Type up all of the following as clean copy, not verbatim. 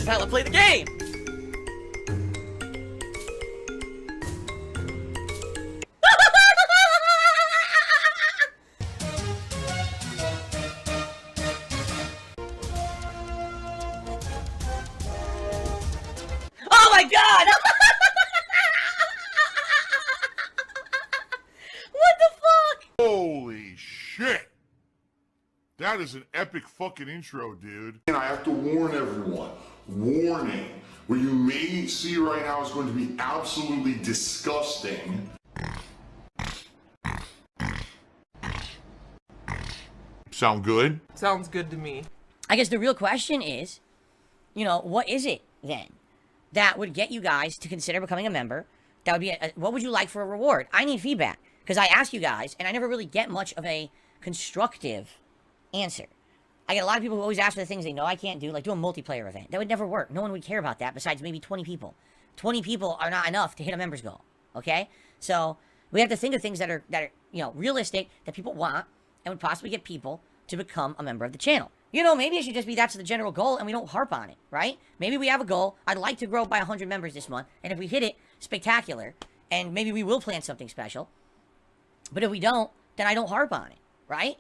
is how I play the game! Oh my god! What the fuck? Holy shit! That is an epic fucking intro, dude. And I have to warn everyone. Warning. What you may see right now is going to be absolutely disgusting. Sound good? Sounds good to me. I guess the real question is, you know, what is it then that would get you guys to consider becoming a member? That would be, what would you like for a reward? I need feedback, because I ask you guys, and I never really get much of a constructive answer. I get a lot of people who always ask for the things they know I can't do, like do a multiplayer event. That would never work. No one would care about that besides maybe 20 people. 20 people are not enough to hit a members goal, okay? So we have to think of things that are you know, realistic, that people want, and would possibly get people to become a member of the channel. You know, maybe it should just be that's the general goal and we don't harp on it, right? Maybe we have a goal. I'd like to grow by 100 members this month, and if we hit it, spectacular, and maybe we will plan something special. But if we don't, then I don't harp on it, right?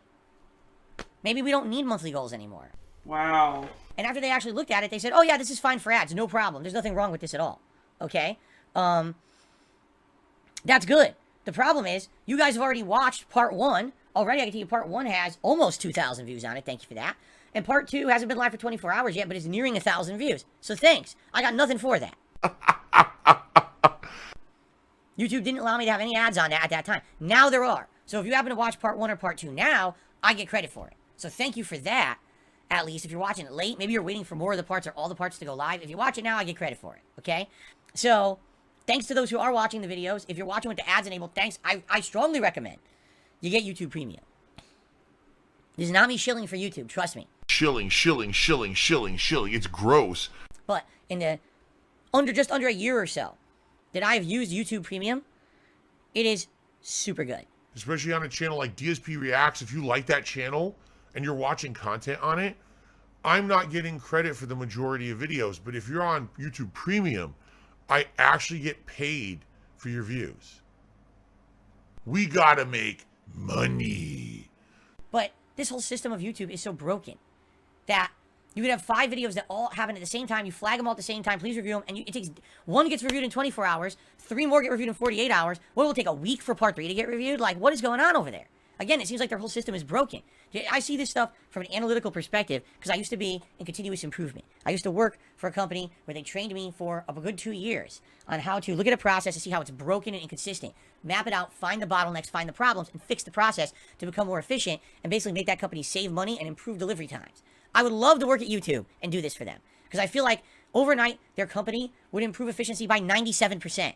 Maybe we don't need monthly goals anymore. Wow. And after they actually looked at it, they said, oh yeah, this is fine for ads, no problem. There's nothing wrong with this at all, okay? That's good. The problem is, you guys have already watched part 1. Already, I can tell you part 1 has almost 2,000 views on it. Thank you for that. And part 2 hasn't been live for 24 hours yet, but it's nearing 1,000 views. So thanks. I got nothing for that. YouTube didn't allow me to have any ads on that at that time. Now there are. So if you happen to watch part 1 or part 2 now, I get credit for it. So thank you for that, at least. If you're watching it late, maybe you're waiting for more of the parts or all the parts to go live. If you watch it now, I get credit for it, okay? So thanks to those who are watching the videos. If you're watching with the ads enabled, thanks. I strongly recommend you get YouTube Premium. This is not me shilling for YouTube, trust me. Shilling. It's gross. But in the just under a year or so that I have used YouTube Premium, it is super good. Especially on a channel like DsP Reacts. If you like that channel and you're watching content on it, I'm not getting credit for the majority of videos. But if you're on YouTube Premium, I actually get paid for your views. We gotta make money. But this whole system of YouTube is so broken that you could have 5 videos that all happen at the same time. You flag them all at the same time. Please review them. And it takes 1 gets reviewed in 24 hours. 3 more get reviewed in 48 hours. What, will it take a week for part 3 to get reviewed? Like, what is going on over there? Again, it seems like their whole system is broken. I see this stuff from an analytical perspective because I used to be in continuous improvement. I used to work for a company where they trained me for a good 2 years on how to look at a process and see how it's broken and inconsistent. Map it out, find the bottlenecks, find the problems, and fix the process to become more efficient and basically make that company save money and improve delivery times. I would love to work at YouTube and do this for them because I feel like overnight their company would improve efficiency by 97%.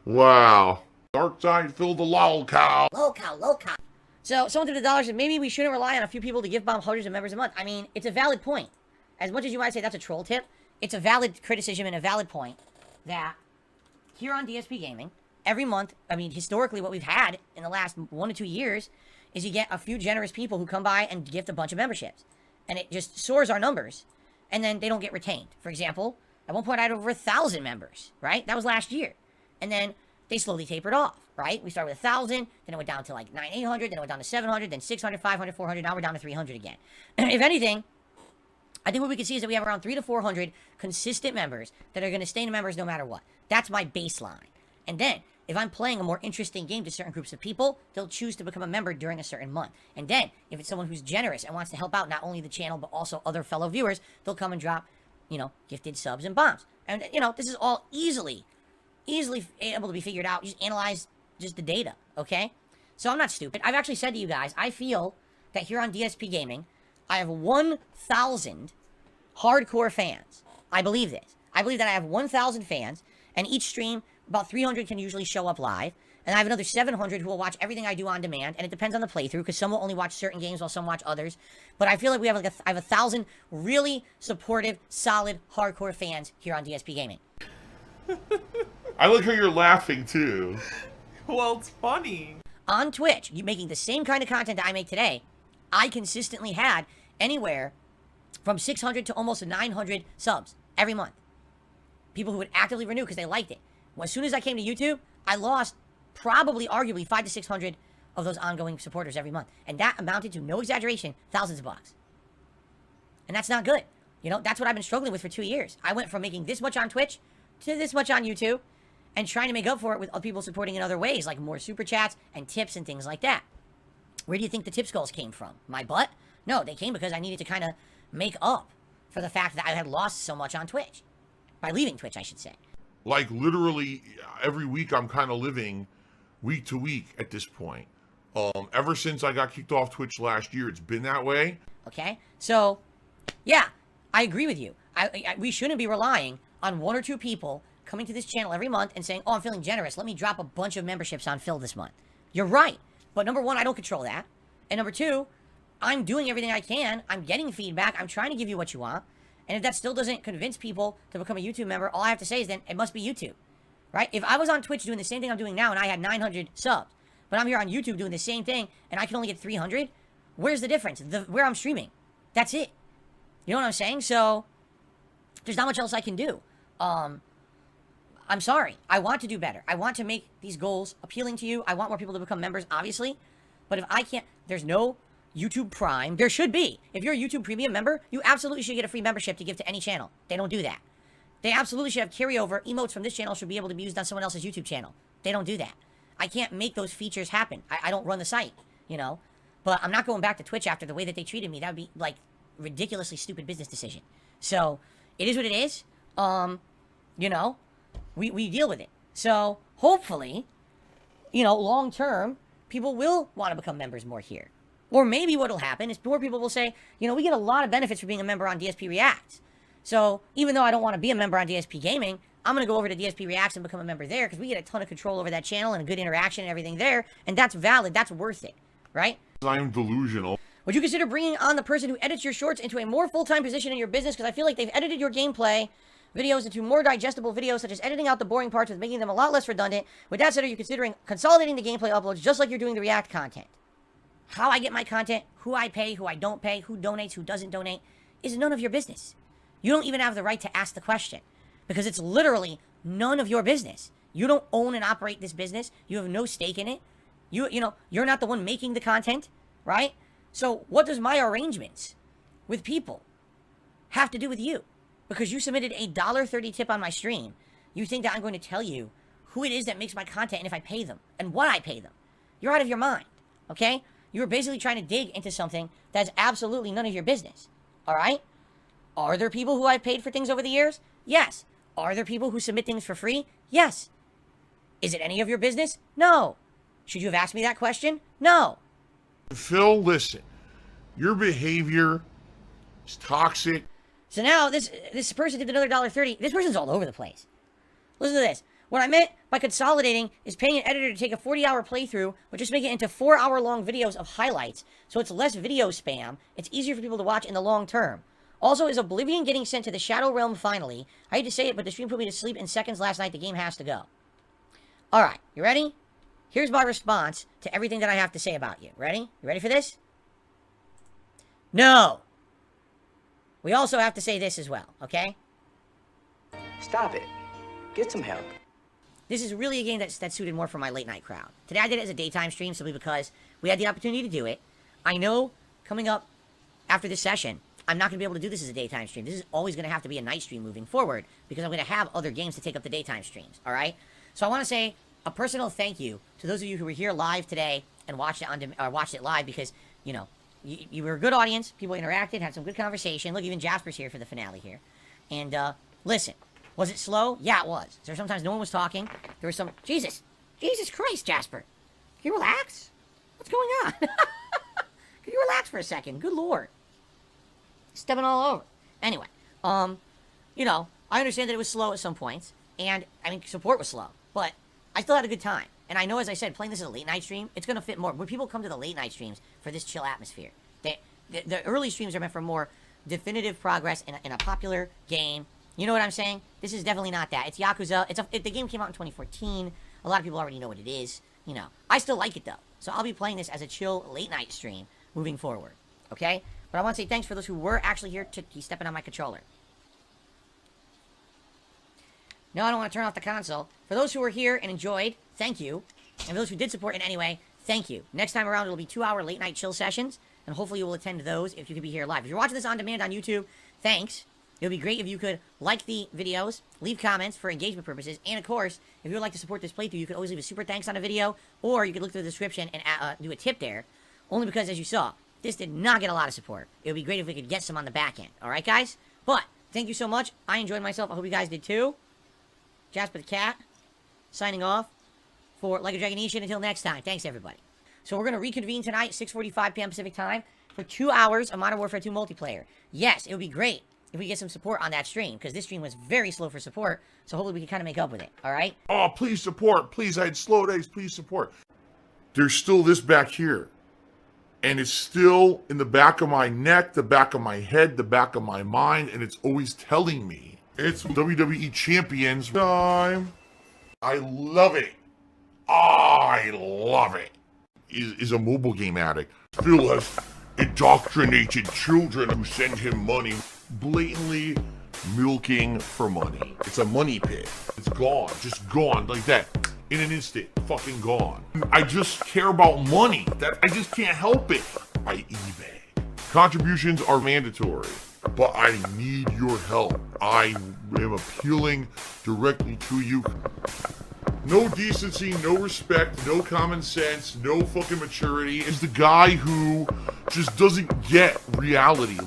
Wow. Dark side filled the lolcow. Lolcow. So someone threw the dollars and maybe we shouldn't rely on a few people to give bomb hundreds of members a month. I mean, it's a valid point. As much as you might say that's a troll tip, it's a valid criticism and a valid point that here on DsP Gaming, every month, I mean, historically what we've had in the last 1 to 2 years is you get a few generous people who come by and gift a bunch of memberships. And it just soars our numbers. And then they don't get retained. For example, at one point I had over 1,000 members, right? That was last year. And then they slowly tapered off, right? We started with 1,000, then it went down to like 800, then it went down to 700, then 600, 500, 400, now we're down to 300 again. If anything, I think what we can see is that we have around 300 to 400 consistent members that are going to stay members no matter what. That's my baseline. And then, if I'm playing a more interesting game to certain groups of people, they'll choose to become a member during a certain month. And then, if it's someone who's generous and wants to help out not only the channel, but also other fellow viewers, they'll come and drop, you know, gifted subs and bombs. And, you know, this is all easily able to be figured out. You just analyze just the data, okay? So I'm not stupid. I've actually said to you guys, I feel that here on DsP Gaming, I have 1,000 hardcore fans. I believe this. I believe that I have 1,000 fans, and each stream, about 300 can usually show up live, and I have another 700 who will watch everything I do on demand, and it depends on the playthrough, because some will only watch certain games while some watch others, but I feel like we have like I have 1,000 really supportive, solid, hardcore fans here on DsP Gaming. I like how you're laughing, too. Well, it's funny. On Twitch, you making the same kind of content that I make today, I consistently had anywhere from 600 to almost 900 subs every month. People who would actively renew because they liked it. Well, as soon as I came to YouTube, I lost probably, arguably, 500 to 600 of those ongoing supporters every month. And that amounted to, no exaggeration, thousands of bucks. And that's not good. You know, that's what I've been struggling with for 2 years. I went from making this much on Twitch to this much on YouTube and trying to make up for it with other people supporting in other ways, like more super chats and tips and things like that. Where do you think the tips goals came from? My butt? No, they came because I needed to kind of make up for the fact that I had lost so much on Twitch. By leaving Twitch, I should say. Like, literally, every week I'm kind of living week to week at this point. Ever since I got kicked off Twitch last year, it's been that way. Okay? So, yeah, I agree with you. We shouldn't be relying on one or two people coming to this channel every month and saying, oh, I'm feeling generous. Let me drop a bunch of memberships on Phil this month. You're right. But number one, I don't control that. And number two, I'm doing everything I can. I'm getting feedback. I'm trying to give you what you want. And if that still doesn't convince people to become a YouTube member, all I have to say is then it must be YouTube, right? If I was on Twitch doing the same thing I'm doing now and I had 900 subs, but I'm here on YouTube doing the same thing and I can only get 300, where's the difference? Where I'm streaming. That's it. You know what I'm saying? So there's not much else I can do. I'm sorry. I want to do better. I want to make these goals appealing to you. I want more people to become members, obviously. But if I can't, there's no YouTube Prime. There should be. If you're a YouTube Premium member, you absolutely should get a free membership to give to any channel. They don't do that. They absolutely should have carryover. Emotes from this channel should be able to be used on someone else's YouTube channel. They don't do that. I can't make those features happen. I don't run the site, you know. But I'm not going back to Twitch after the way that they treated me. That would be, like, ridiculously stupid business decision. So, it is what it is. You know, we deal with it. So, hopefully, you know, long term, people will want to become members more here. Or maybe what'll happen is more people will say, you know, we get a lot of benefits for being a member on DSP Reacts. So even though I don't want to be a member on DSP Gaming, I'm going to go over to DSP Reacts and become a member there because we get a ton of control over that channel and a good interaction and everything there. And that's valid. That's worth it. Right? I'm delusional. Would you consider bringing on the person who edits your shorts into a more full-time position in your business? Because I feel like they've edited your gameplay videos into more digestible videos, such as editing out the boring parts with making them a lot less redundant. With that said, are you considering consolidating the gameplay uploads just like you're doing the React content? How I get my content, who I pay, who I don't pay, who donates, who doesn't donate, is none of your business. You don't even have the right to ask the question because it's literally none of your business. You don't own and operate this business. You have no stake in it. You know, you're not the one making the content, right? So what does my arrangements with people have to do with you? Because you submitted a $1.30 tip on my stream, you think that I'm going to tell you who it is that makes my content and if I pay them and what I pay them. You're out of your mind, okay? You're basically trying to dig into something that's absolutely none of your business. All right? Are there people who I've paid for things over the years? Yes. Are there people who submit things for free? Yes. Is it any of your business? No. Should you have asked me that question? No. Phil, listen. Your behavior is toxic. So now this person did another $1.30. This person's all over the place. Listen to this. What I meant by consolidating is paying an editor to take a 40-hour playthrough, but just make it into 4-hour-long videos of highlights, so it's less video spam. It's easier for people to watch in the long term. Also, is Oblivion getting sent to the Shadow Realm finally? I hate to say it, but the stream put me to sleep in seconds last night. The game has to go. Alright, you ready? Here's my response to everything that I have to say about you. Ready? You ready for this? No! We also have to say this as well, okay? Stop it. Get some help. This is really a game that's suited more for my late night crowd. Today I did it as a daytime stream simply because we had the opportunity to do it. I know coming up after this session, I'm not going to be able to do this as a daytime stream. This is always going to have to be a night stream moving forward because I'm going to have other games to take up the daytime streams, alright? So I want to say a personal thank you to those of you who were here live today and watched it live because, you know, you were a good audience. People interacted, had some good conversation. Look, even Jasper's here for the finale here. And, listen. Was it slow? Yeah, it was. So sometimes no one was talking. There was some... Jesus Christ, Jasper. Can you relax? What's going on? Can you relax for a second? Good Lord. Stepping all over. Anyway, you know, I understand that it was slow at some points. And, I mean, support was slow. But I still had a good time. And I know, as I said, playing this as a late night stream, it's going to fit more. When people come to the late night streams for this chill atmosphere, the early streams are meant for more definitive progress in a popular game. You know what I'm saying? This is definitely not that. It's Yakuza. The game came out in 2014. A lot of people already know what it is. You know, I still like it though. So I'll be playing this as a chill late night stream moving forward. Okay? But I want to say thanks for those who were actually here to keep stepping on my controller. No, I don't want to turn off the console. For those who were here and enjoyed, thank you. And for those who did support in any way, thank you. Next time around, it'll be 2-hour late-night chill sessions, and hopefully you will attend those if you could be here live. If you're watching this on demand on YouTube, thanks. It would be great if you could like the videos, leave comments for engagement purposes, and of course, if you would like to support this playthrough, you could always leave a super thanks on a video, or you could look through the description and do a tip there, only because, as you saw, this did not get a lot of support. It would be great if we could get some on the back end. Alright, guys? But, thank you so much. I enjoyed myself. I hope you guys did too. Jasper the Cat, signing off for Like a Dragon Nation. Until next time. Thanks, everybody. So we're going to reconvene tonight, 6:45 p.m. Pacific Time, for 2 hours of Modern Warfare 2 multiplayer. Yes, it would be great if we get some support on that stream, because this stream was very slow for support, so hopefully we can kind of make up with it, alright? Oh, please support. Please, I had slow days. Please support. There's still this back here. And it's still in the back of my neck, the back of my head, the back of my mind, and it's always telling me it's WWE Champions time. I love it. I love it. Is a mobile game addict. Still has indoctrinated children who send him money, blatantly milking for money. It's a money pit. It's gone, just gone like that. In an instant, fucking gone. I just care about money. That I just can't help it. By eBay. Contributions are mandatory, but I need your help. I am appealing directly to you. No decency, no respect, no common sense, no fucking maturity. Is the guy who just doesn't get reality.